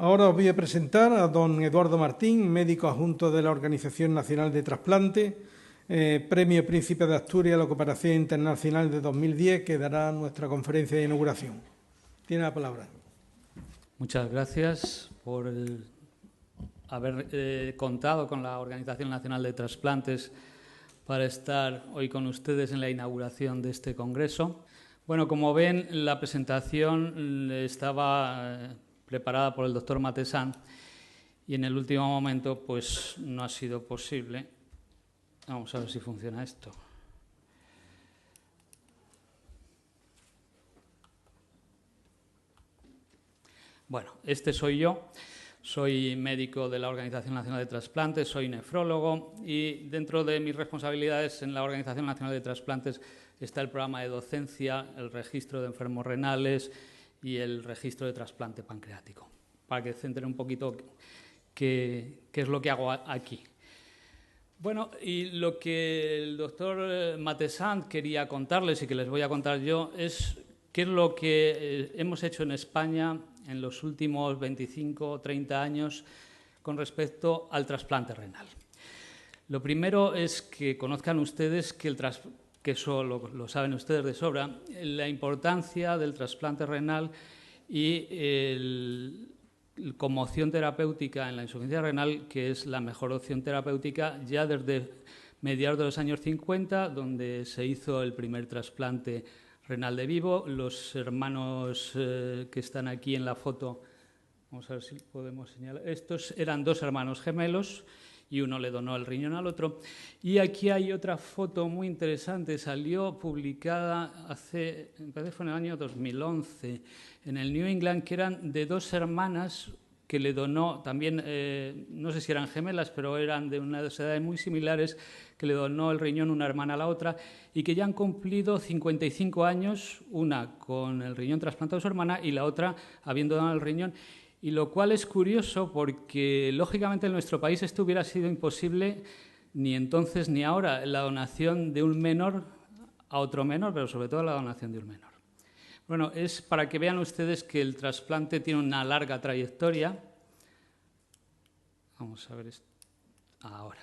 Ahora os voy a presentar a don Eduardo Martín, médico adjunto de la Organización Nacional de Trasplante, Premio Príncipe de Asturias a la Cooperación Internacional de 2010, que dará nuestra conferencia de inauguración. Tiene la palabra. Muchas gracias por haber contado con la Organización Nacional de Trasplantes para estar hoy con ustedes en la inauguración de este congreso. Bueno, como ven, la presentación estaba preparada por el doctor Matesant y en el último momento pues no ha sido posible. Vamos a ver si funciona esto. Bueno, este soy yo. Soy médico de la Organización Nacional de Trasplantes, soy nefrólogo y dentro de mis responsabilidades en la Organización Nacional de Trasplantes está el programa de docencia, el registro de enfermos renales y el registro de trasplante pancreático, para que se enteren un poquito qué es lo que hago aquí. Bueno, y lo que el doctor Matesant quería contarles y que les voy a contar yo es qué es lo que hemos hecho en España en los últimos 25 o 30 años con respecto al trasplante renal. Lo primero es que conozcan ustedes que eso lo saben ustedes de sobra, la importancia del trasplante renal y como opción terapéutica en la insuficiencia renal, que es la mejor opción terapéutica ya desde mediados de los años 50, donde se hizo el primer trasplante renal de vivo. Los hermanos que están aquí en la foto, vamos a ver si podemos señalar, estos eran dos hermanos gemelos y uno le donó el riñón al otro. Y aquí hay otra foto muy interesante, salió publicada me parece que fue en el año 2011, en el New England, que eran de dos hermanas que le donó, también, no sé si eran gemelas, pero eran de unas edades muy similares, que le donó el riñón una hermana a la otra y que ya han cumplido 55 años, una con el riñón trasplantado a su hermana y la otra habiendo donado el riñón. Y lo cual es curioso porque, lógicamente, en nuestro país esto hubiera sido imposible ni entonces ni ahora, la donación de un menor a otro menor, pero sobre todo la donación de un menor. Bueno, es para que vean ustedes que el trasplante tiene una larga trayectoria. Vamos a ver esto ahora.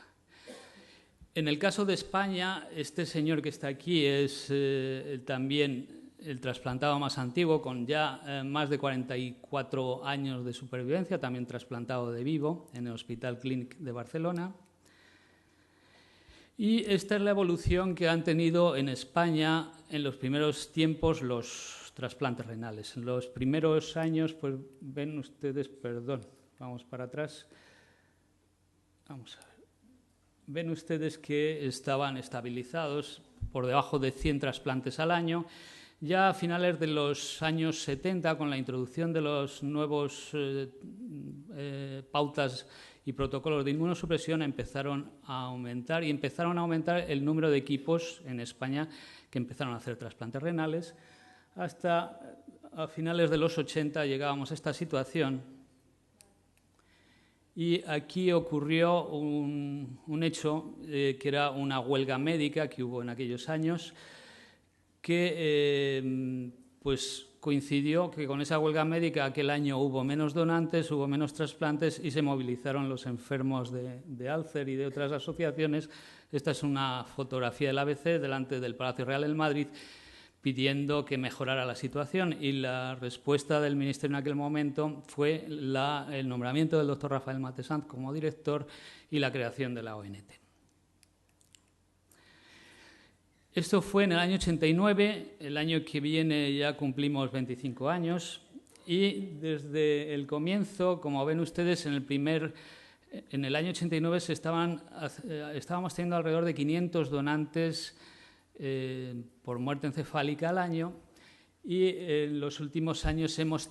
En el caso de España, este señor que está aquí es también el trasplantado más antiguo, con ya más de 44 años de supervivencia, también trasplantado de vivo en el Hospital Clínic de Barcelona. Y esta es la evolución que han tenido en España en los primeros tiempos los trasplantes renales. En los primeros años, pues ven ustedes, perdón, vamos para atrás. Vamos a ver. Ven ustedes que estaban estabilizados por debajo de 100 trasplantes al año. Ya a finales de los años 70, con la introducción de los nuevos pautas y protocolos de inmunosupresión, empezaron a aumentar el número de equipos en España que empezaron a hacer trasplantes renales. Hasta a finales de los 80 llegábamos a esta situación. Y aquí ocurrió un hecho que era una huelga médica que hubo en aquellos años, que pues coincidió que con esa huelga médica aquel año hubo menos donantes, hubo menos trasplantes y se movilizaron los enfermos de Alzheimer y de otras asociaciones. Esta es una fotografía del ABC delante del Palacio Real en Madrid, pidiendo que mejorara la situación, y la respuesta del Ministerio en aquel momento fue el nombramiento del doctor Rafael Matesant como director y la creación de la ONT. Esto fue en el año 89, el año que viene ya cumplimos 25 años, y desde el comienzo, como ven ustedes, en el año 89 estábamos teniendo alrededor de 500 donantes por muerte encefálica al año, y en los últimos años hemos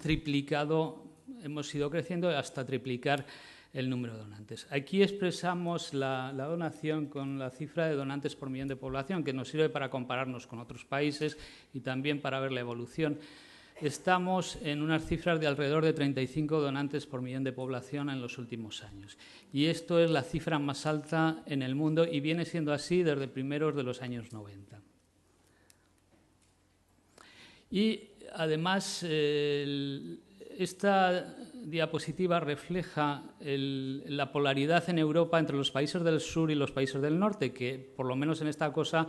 ido creciendo hasta triplicar el número de donantes. Aquí expresamos la donación con la cifra de donantes por millón de población, que nos sirve para compararnos con otros países y también para ver la evolución. Estamos en unas cifras de alrededor de 35 donantes por millón de población en los últimos años. Y esto es la cifra más alta en el mundo y viene siendo así desde primeros de los años 90. Y además, esta diapositiva refleja la polaridad en Europa entre los países del sur y los países del norte, que por lo menos en esta cosa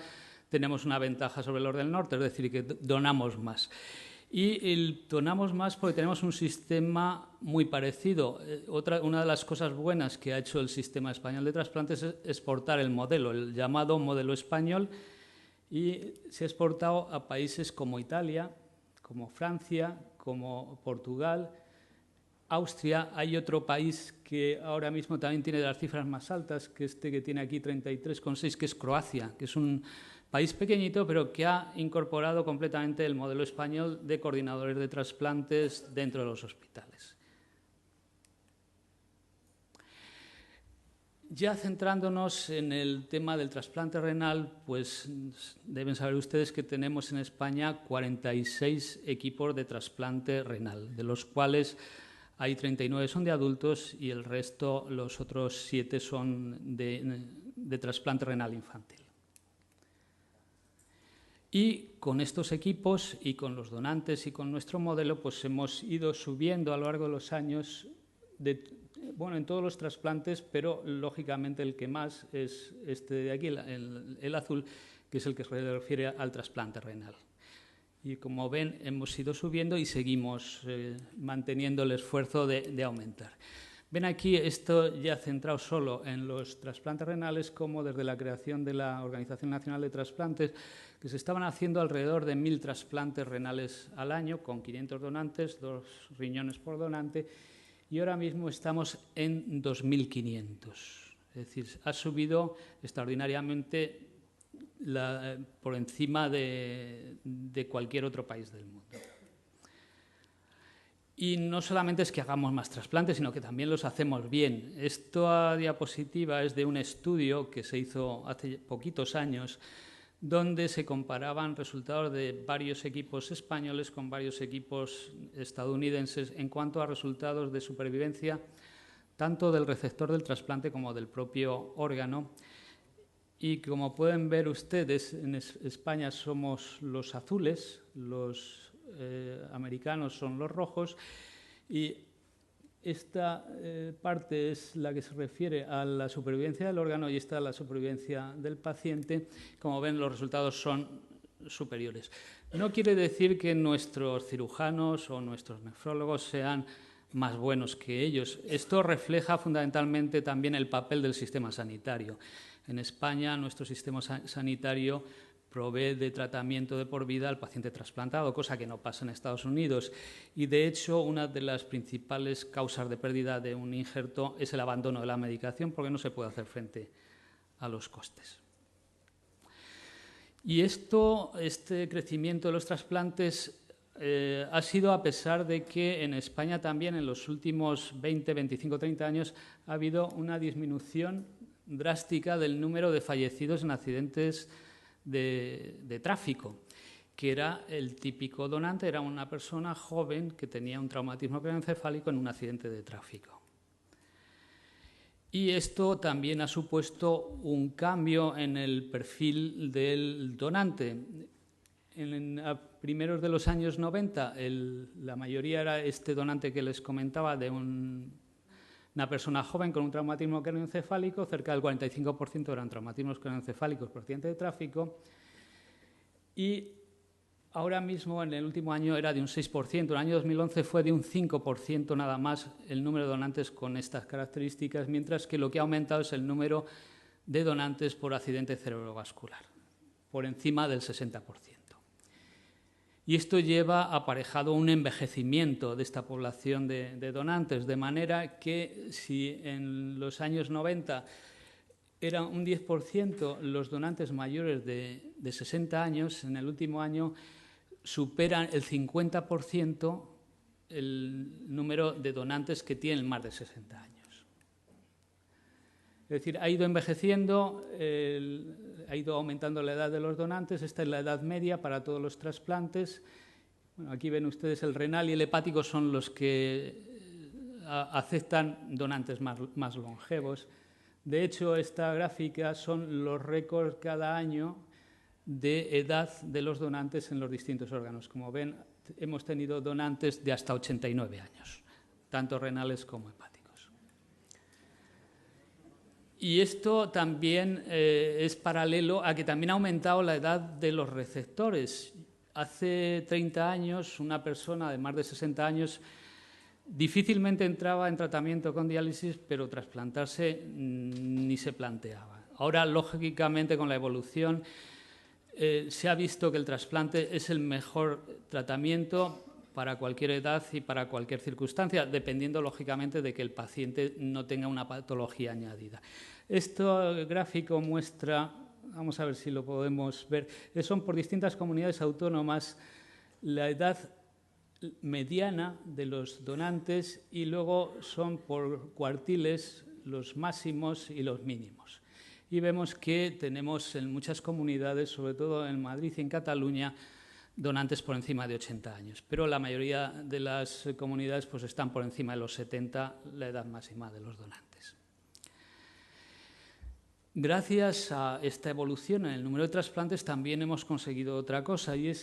tenemos una ventaja sobre los del norte, es decir, que donamos más. Y donamos más porque tenemos un sistema muy parecido. Una de las cosas buenas que ha hecho el sistema español de trasplantes es exportar el modelo, el llamado modelo español, y se ha exportado a países como Italia, como Francia, como Portugal, Austria. Hay otro país que ahora mismo también tiene las cifras más altas, que que tiene aquí 33,6, que es Croacia, que es un país pequeñito, pero que ha incorporado completamente el modelo español de coordinadores de trasplantes dentro de los hospitales. Ya centrándonos en el tema del trasplante renal, pues deben saber ustedes que tenemos en España 46 equipos de trasplante renal, de los cuales hay 39 son de adultos y el resto, los otros 7, son de trasplante renal infantil. Y con estos equipos y con los donantes y con nuestro modelo, pues hemos ido subiendo a lo largo de los años, en todos los trasplantes, pero lógicamente el que más es este de aquí, el azul, que es el que se refiere al trasplante renal. Y como ven, hemos ido subiendo y seguimos manteniendo el esfuerzo de aumentar. Ven aquí esto ya centrado solo en los trasplantes renales, como desde la creación de la Organización Nacional de Trasplantes, que se estaban haciendo alrededor de 1000 trasplantes renales al año, con 500 donantes, 2 riñones por donante, y ahora mismo estamos en 2500. Es decir, ha subido extraordinariamente por encima de cualquier otro país del mundo. Y no solamente es que hagamos más trasplantes, sino que también los hacemos bien. Esta diapositiva es de un estudio que se hizo hace poquitos años, donde se comparaban resultados de varios equipos españoles con varios equipos estadounidenses en cuanto a resultados de supervivencia, tanto del receptor del trasplante como del propio órgano. Y como pueden ver ustedes, en España somos los azules, los americanos son los rojos, y esta parte es la que se refiere a la supervivencia del órgano y esta a la supervivencia del paciente. Como ven, los resultados son superiores. No quiere decir que nuestros cirujanos o nuestros nefrólogos sean más buenos que ellos. Esto refleja fundamentalmente también el papel del sistema sanitario. En España, nuestro sistema sanitario provee de tratamiento de por vida al paciente trasplantado, cosa que no pasa en Estados Unidos. Y, de hecho, una de las principales causas de pérdida de un injerto es el abandono de la medicación, porque no se puede hacer frente a los costes. Y este crecimiento de los trasplantes ha sido a pesar de que en España también en los últimos 20, 25, 30 años ha habido una disminución drástica del número de fallecidos en accidentes de tráfico, que era el típico donante, era una persona joven que tenía un traumatismo craneoencefálico en un accidente de tráfico. Y esto también ha supuesto un cambio en el perfil del donante. A primeros de los años 90, la mayoría era este donante que les comentaba, de una persona joven con un traumatismo craneoencefálico. Cerca del 45% eran traumatismos craneoencefálicos por accidente de tráfico. Y ahora mismo, en el último año, era de un 6%. En el año 2011 fue de un 5% nada más el número de donantes con estas características, mientras que lo que ha aumentado es el número de donantes por accidente cerebrovascular, por encima del 60%. Y esto lleva aparejado un envejecimiento de esta población de donantes, de manera que si en los años 90 era un 10% los donantes mayores de 60 años, en el último año superan el 50% el número de donantes que tienen más de 60 años. Es decir, ha ido envejeciendo, ha ido aumentando la edad de los donantes. Esta es la edad media para todos los trasplantes. Bueno, aquí ven ustedes el renal y el hepático son los que aceptan donantes más longevos. De hecho, esta gráfica son los récords cada año de edad de los donantes en los distintos órganos. Como ven, hemos tenido donantes de hasta 89 años tanto renales como hepáticos. Y esto también es paralelo a que también ha aumentado la edad de los receptores. Hace 30 años, una persona de más de 60 años difícilmente entraba en tratamiento con diálisis, pero trasplantarse ni se planteaba. Ahora, lógicamente, con la evolución, se ha visto que el trasplante es el mejor tratamiento para cualquier edad y para cualquier circunstancia, dependiendo, lógicamente, de que el paciente no tenga una patología añadida. Este gráfico muestra, vamos a ver si lo podemos ver, son por distintas comunidades autónomas la edad mediana de los donantes y luego son por cuartiles los máximos y los mínimos. Y vemos que tenemos en muchas comunidades, sobre todo en Madrid y en Cataluña, donantes por encima de 80 años. Pero la mayoría de las comunidades pues, están por encima de los 70, la edad máxima de los donantes. Gracias a esta evolución en el número de trasplantes también hemos conseguido otra cosa y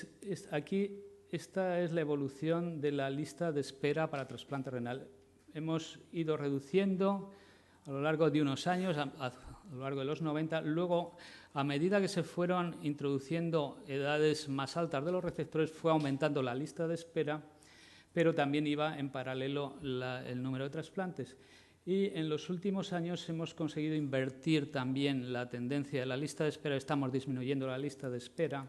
aquí esta es la evolución de la lista de espera para trasplante renal. Hemos ido reduciendo a lo largo de unos años, a lo largo de los 90, luego a medida que se fueron introduciendo edades más altas de los receptores fue aumentando la lista de espera, pero también iba en paralelo el número de trasplantes. Y en los últimos años hemos conseguido invertir también la tendencia de la lista de espera, estamos disminuyendo la lista de espera.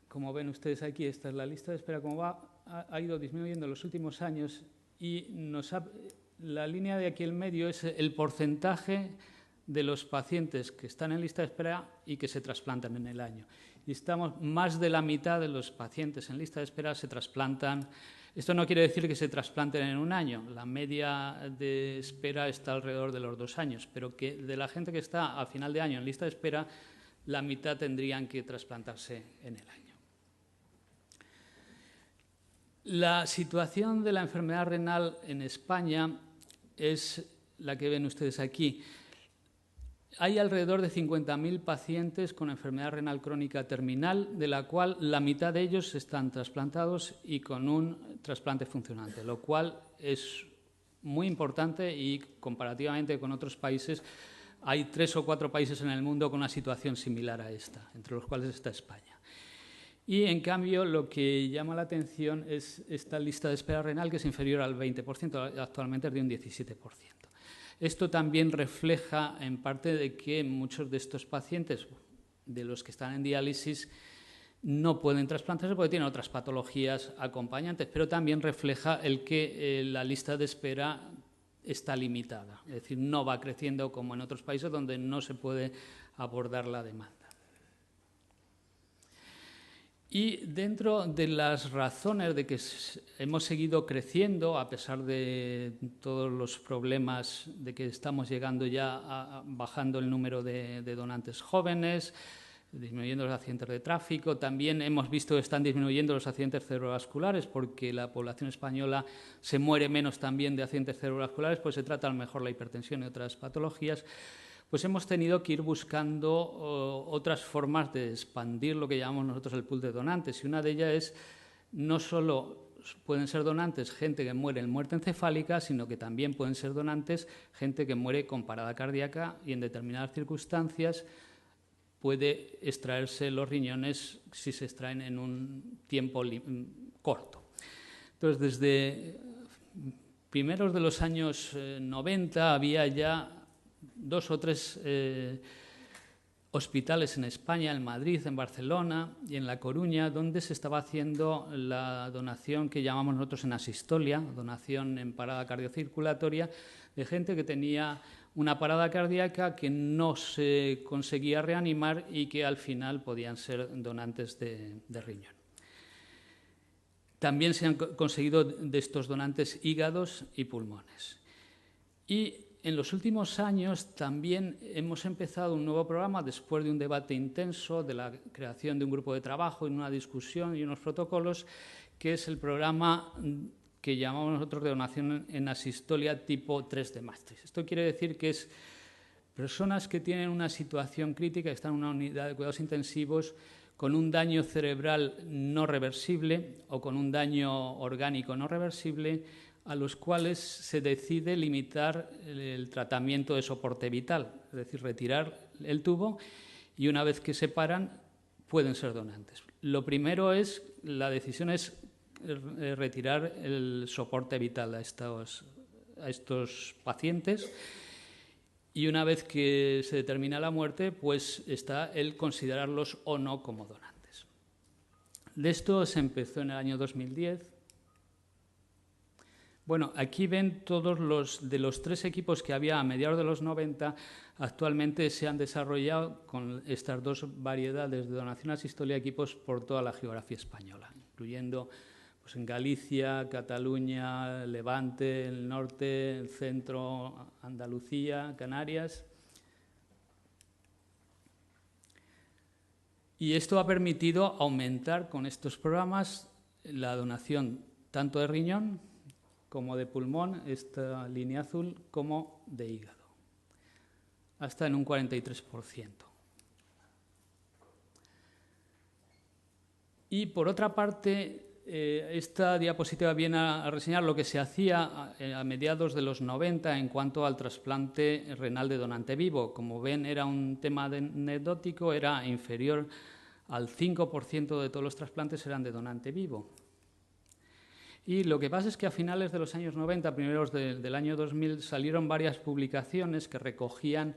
Como ven ustedes aquí, esta es la lista de espera, como ha ido disminuyendo en los últimos años y la línea de aquí en medio es el porcentaje de los pacientes que están en lista de espera y que se trasplantan en el año. Y estamos más de la mitad de los pacientes en lista de espera se trasplantan. Esto no quiere decir que se trasplanten en un año. La media de espera está alrededor de los 2 años, pero que de la gente que está a final de año en lista de espera, la mitad tendrían que trasplantarse en el año. La situación de la enfermedad renal en España es la que ven ustedes aquí. Hay alrededor de 50.000 pacientes con enfermedad renal crónica terminal, de la cual la mitad de ellos están trasplantados y con un trasplante funcionante, lo cual es muy importante y comparativamente con otros países hay 3 o 4 países en el mundo con una situación similar a esta, entre los cuales está España. Y, en cambio, lo que llama la atención es esta lista de espera renal, que es inferior al 20%, actualmente es de un 17%. Esto también refleja, en parte, de que muchos de estos pacientes, de los que están en diálisis, no pueden trasplantarse porque tienen otras patologías acompañantes, pero también refleja el que la lista de espera está limitada, es decir, no va creciendo como en otros países donde no se puede abordar la demanda. Y dentro de las razones de que hemos seguido creciendo, a pesar de todos los problemas de que estamos llegando ya bajando el número de donantes jóvenes, disminuyendo los accidentes de tráfico, también hemos visto que están disminuyendo los accidentes cerebrovasculares porque la población española se muere menos también de accidentes cerebrovasculares, pues se trata a lo mejor la hipertensión y otras patologías. Pues hemos tenido que ir buscando otras formas de expandir lo que llamamos nosotros el pool de donantes. Y una de ellas es, no solo pueden ser donantes gente que muere en muerte encefálica, sino que también pueden ser donantes gente que muere con parada cardíaca y en determinadas circunstancias puede extraerse los riñones si se extraen en un tiempo corto. Entonces, desde primeros de los años 90 había ya 2 o 3 hospitales en España, en Madrid, en Barcelona y en La Coruña, donde se estaba haciendo la donación que llamamos nosotros en asistolia, donación en parada cardiocirculatoria, de gente que tenía una parada cardíaca que no se conseguía reanimar y que al final podían ser donantes de riñón. También se han conseguido de estos donantes hígados y pulmones. Y en los últimos años también hemos empezado un nuevo programa después de un debate intenso, de la creación de un grupo de trabajo, en una discusión y unos protocolos, que es el programa que llamamos nosotros de donación en asistolia tipo 3 de Maastricht. Esto quiere decir que es personas que tienen una situación crítica, que están en una unidad de cuidados intensivos con un daño cerebral no reversible o con un daño orgánico no reversible, a los cuales se decide limitar el tratamiento de soporte vital, es decir, retirar el tubo, y una vez que se paran pueden ser donantes. Lo primero es, la decisión es retirar el soporte vital a estos pacientes, y una vez que se determina la muerte, pues está el considerarlos o no como donantes. De esto se empezó en el año 2010. Bueno, aquí ven todos los 3 equipos que había a mediados de los 90, actualmente se han desarrollado con estas 2 variedades de donación asistole a equipos por toda la geografía española, incluyendo pues, en Galicia, Cataluña, Levante, el norte, el centro, Andalucía, Canarias. Y esto ha permitido aumentar con estos programas la donación tanto de riñón como de pulmón, esta línea azul, como de hígado, hasta en un 43%. Y por otra parte, esta diapositiva viene a reseñar lo que se hacía a mediados de los 90 en cuanto al trasplante renal de donante vivo. Como ven, era un tema anecdótico, era inferior al 5% de todos los trasplantes eran de donante vivo. Y lo que pasa es que a finales de los años 90, primeros del año 2000, salieron varias publicaciones que recogían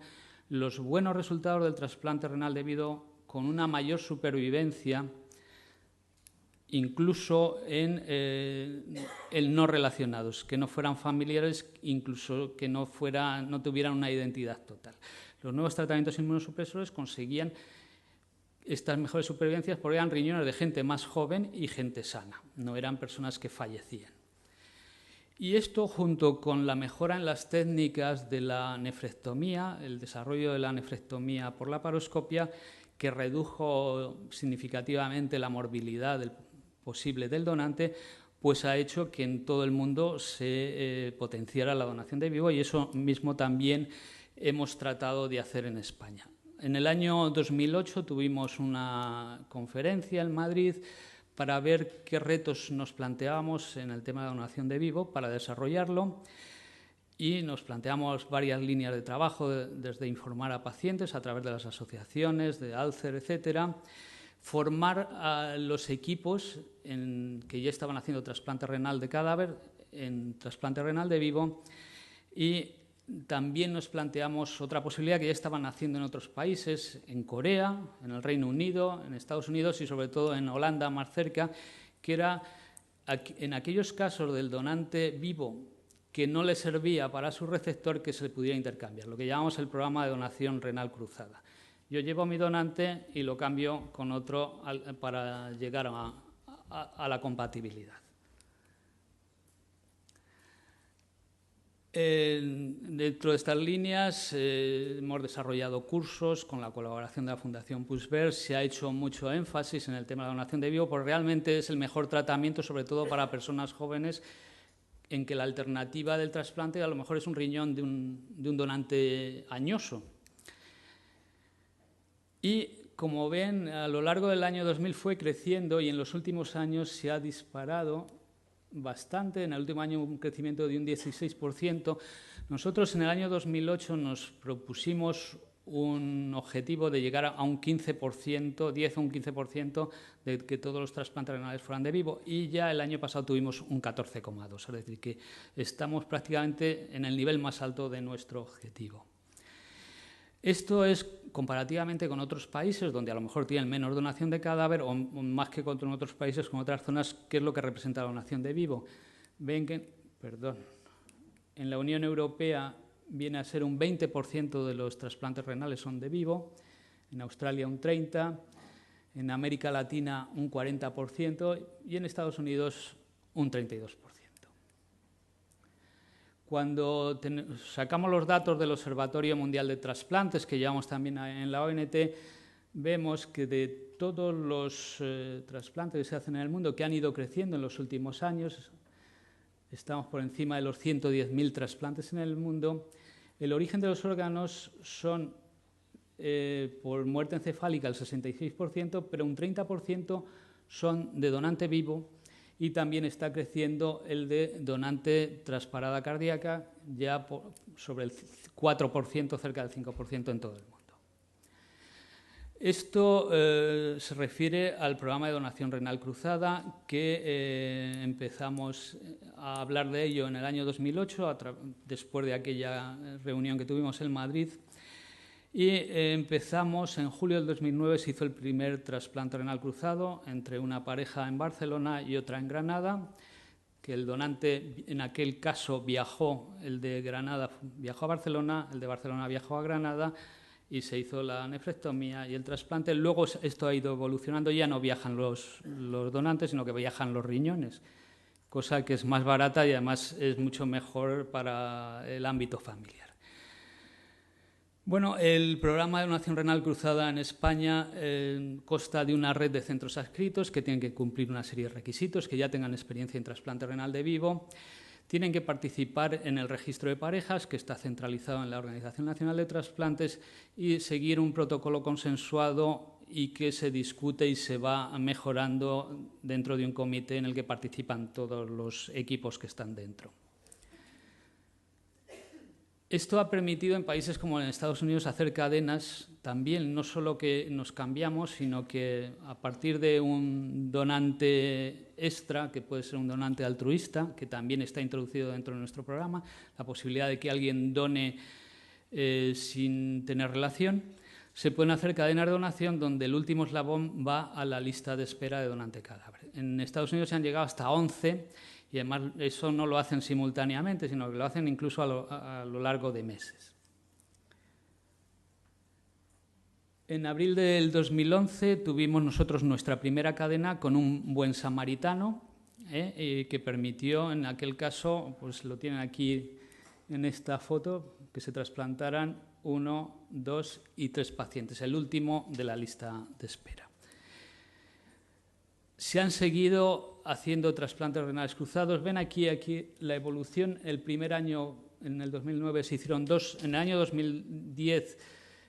los buenos resultados del trasplante renal debido con una mayor supervivencia, incluso en el no relacionados, que no fueran familiares, incluso que no tuvieran una identidad total. Los nuevos tratamientos inmunosupresores conseguían estas mejores supervivencias porque eran riñones de gente más joven y gente sana, no eran personas que fallecían. Y esto, junto con la mejora en las técnicas de la nefrectomía, el desarrollo de la nefrectomía por laparoscopia, que redujo significativamente la morbilidad posible del donante, pues ha hecho que en todo el mundo se potenciara la donación de vivo, y eso mismo también hemos tratado de hacer en España. En el año 2008 tuvimos una conferencia en Madrid para ver qué retos nos planteábamos en el tema de donación de vivo para desarrollarlo, y nos planteamos varias líneas de trabajo, desde informar a pacientes a través de las asociaciones, de Alcer, etcétera, formar a los equipos que ya estaban haciendo trasplante renal de cadáver en trasplante renal de vivo, y también nos planteamos otra posibilidad que ya estaban haciendo en otros países, en Corea, en el Reino Unido, en Estados Unidos y sobre todo en Holanda, más cerca, que era en aquellos casos del donante vivo que no le servía para su receptor, que se pudiera intercambiar, lo que llamamos el programa de donación renal cruzada. Yo llevo mi donante y lo cambio con otro para llegar a la compatibilidad. Dentro de estas líneas hemos desarrollado cursos con la colaboración de la Fundación Puigvert. Se ha hecho mucho énfasis en el tema de la donación de vivo, porque realmente es el mejor tratamiento, sobre todo para personas jóvenes, en que la alternativa del trasplante a lo mejor es un riñón de un donante añoso. Y como ven, a lo largo del año 2000 fue creciendo y en los últimos años se ha disparado bastante. En el último año un crecimiento de un 16%. Nosotros en el año 2008 nos propusimos un objetivo de llegar a un 15%, 10 o un 15% de que todos los trasplantes renales fueran de vivo, y ya el año pasado tuvimos un 14,2%, es decir, que estamos prácticamente en el nivel más alto de nuestro objetivo. Esto es comparativamente con otros países donde a lo mejor tienen menos donación de cadáver, o más que con otros países, con otras zonas, ¿qué es lo que representa la donación de vivo? Ven que, en la Unión Europea viene a ser un 20% de los trasplantes renales son de vivo, en Australia un 30%, en América Latina un 40% y en Estados Unidos un 32%. Cuando sacamos los datos del Observatorio Mundial de Trasplantes, que llevamos también en la ONT, vemos que de todos los trasplantes que se hacen en el mundo, que han ido creciendo en los últimos años, estamos por encima de los 110.000 trasplantes en el mundo, el origen de los órganos son por muerte encefálica el 66%, pero un 30% son de donante vivo y también está creciendo el de donante tras parada cardíaca, ya sobre el 4%, cerca del 5% en todo el mundo. Esto se refiere al programa de donación renal cruzada, que empezamos a hablar de ello en el año 2008, después de aquella reunión que tuvimos en Madrid. Y empezamos en julio del 2009, se hizo el primer trasplante renal cruzado entre una pareja en Barcelona y otra en Granada, que el donante en aquel caso viajó, el de Granada viajó a Barcelona, el de Barcelona viajó a Granada y se hizo la nefrectomía y el trasplante. Luego esto ha ido evolucionando, ya no viajan los donantes, sino que viajan los riñones, cosa que es más barata y además es mucho mejor para el ámbito familiar. Bueno, el programa de donación renal cruzada en España consta de una red de centros adscritos que tienen que cumplir una serie de requisitos, que ya tengan experiencia en trasplante renal de vivo, tienen que participar en el registro de parejas, que está centralizado en la Organización Nacional de Trasplantes, y seguir un protocolo consensuado y que se discute y se va mejorando dentro de un comité en el que participan todos los equipos que están dentro. Esto ha permitido en países como en Estados Unidos hacer cadenas también, no solo que nos cambiamos, sino que a partir de un donante extra, que puede ser un donante altruista, que también está introducido dentro de nuestro programa, la posibilidad de que alguien done sin tener relación, se pueden hacer cadenas de donación donde el último eslabón va a la lista de espera de donante cadáver. En Estados Unidos se han llegado hasta 11 y además eso no lo hacen simultáneamente, sino que lo hacen incluso a lo largo de meses. En abril del 2011 tuvimos nosotros nuestra primera cadena con un buen samaritano, que permitió, en aquel caso, pues lo tienen aquí en esta foto, que se trasplantaran 1, 2 y 3 pacientes, el último de la lista de espera. Se han seguido haciendo trasplantes renales cruzados. Ven aquí la evolución. El primer año, en el 2009, se hicieron 2. En el año 2010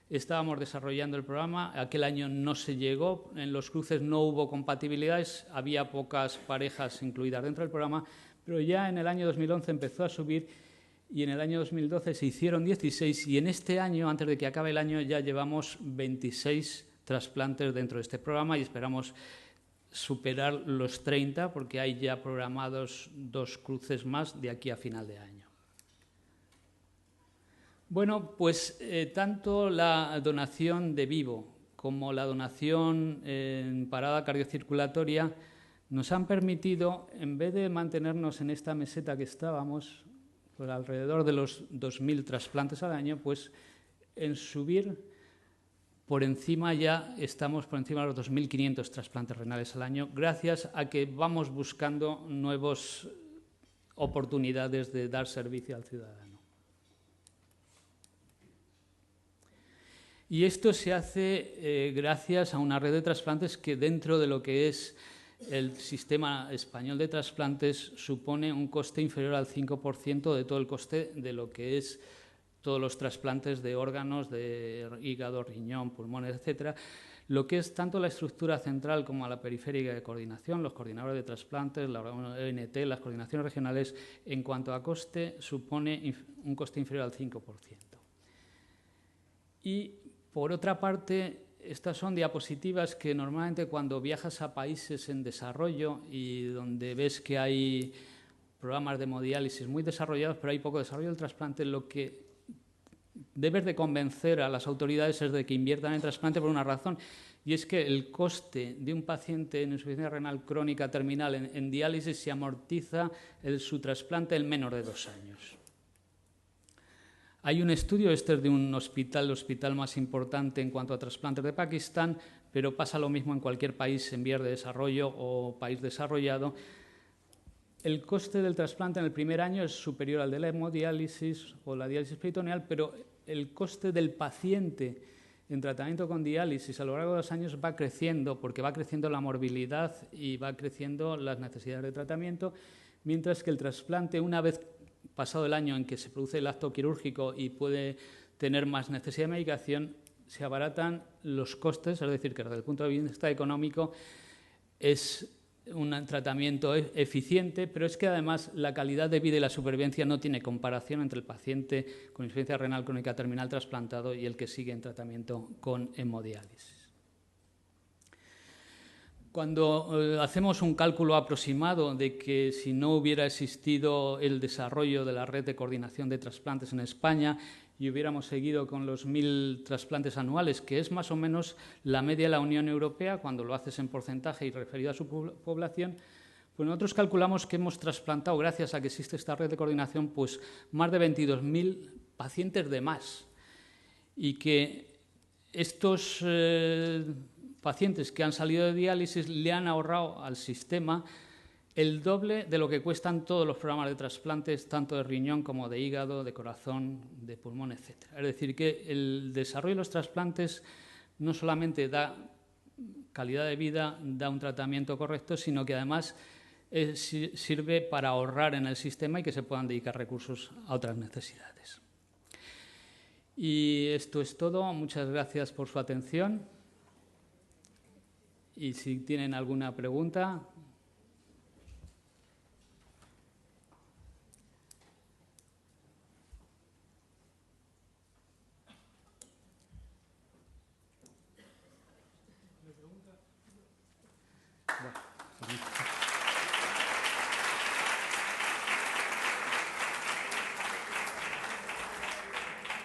estábamos desarrollando el programa. Aquel año no se llegó. En los cruces no hubo compatibilidades. Había pocas parejas incluidas dentro del programa. Pero ya en el año 2011 empezó a subir y en el año 2012 se hicieron 16. Y en este año, antes de que acabe el año, ya llevamos 26 trasplantes dentro de este programa y esperamos superar los 30 porque hay ya programados 2 cruces más de aquí a final de año. Bueno, pues tanto la donación de vivo como la donación en parada cardiocirculatoria nos han permitido, en vez de mantenernos en esta meseta que estábamos, pues alrededor de los 2.000 trasplantes al año, pues en subir por encima, ya estamos por encima de los 2.500 trasplantes renales al año, gracias a que vamos buscando nuevas oportunidades de dar servicio al ciudadano. Y esto se hace gracias a una red de trasplantes que dentro de lo que es el sistema español de trasplantes supone un coste inferior al 5% de todo el coste de lo que es todos los trasplantes de órganos, de hígado, riñón, pulmones, etcétera, lo que es tanto la estructura central como la periférica de coordinación, los coordinadores de trasplantes, la ONT, las coordinaciones regionales, en cuanto a coste, supone un coste inferior al 5%. Y, por otra parte, estas son diapositivas que normalmente cuando viajas a países en desarrollo y donde ves que hay programas de hemodiálisis muy desarrollados, pero hay poco desarrollo del trasplante, lo que debes de convencer a las autoridades es de que inviertan en trasplante por una razón, y es que el coste de un paciente en insuficiencia renal crónica terminal en diálisis se amortiza su trasplante en menos de 2 años. Hay un estudio, este es de un hospital, el hospital más importante en cuanto a trasplantes de Pakistán, pero pasa lo mismo en cualquier país en vías de desarrollo o país desarrollado. El coste del trasplante en el primer año es superior al de la hemodiálisis o la diálisis peritoneal, pero el coste del paciente en tratamiento con diálisis a lo largo de los años va creciendo, porque va creciendo la morbilidad y va creciendo las necesidades de tratamiento, mientras que el trasplante, una vez pasado el año en que se produce el acto quirúrgico y puede tener más necesidad de medicación, se abaratan los costes, es decir, que desde el punto de vista económico es un tratamiento eficiente, pero es que además la calidad de vida y la supervivencia no tiene comparación entre el paciente con insuficiencia renal crónica terminal trasplantado y el que sigue en tratamiento con hemodiálisis. Cuando hacemos un cálculo aproximado de que si no hubiera existido el desarrollo de la red de coordinación de trasplantes en España y hubiéramos seguido con los 1.000 trasplantes anuales, que es más o menos la media de la Unión Europea, cuando lo haces en porcentaje y referido a su población, pues nosotros calculamos que hemos trasplantado, gracias a que existe esta red de coordinación, pues más de 22.000 pacientes de más. Y que estos pacientes que han salido de diálisis le han ahorrado al sistema el doble de lo que cuestan todos los programas de trasplantes, tanto de riñón como de hígado, de corazón, de pulmón, etc. Es decir, que el desarrollo de los trasplantes no solamente da calidad de vida, da un tratamiento correcto, sino que además sirve para ahorrar en el sistema y que se puedan dedicar recursos a otras necesidades. Y esto es todo. Muchas gracias por su atención. Y si tienen alguna pregunta.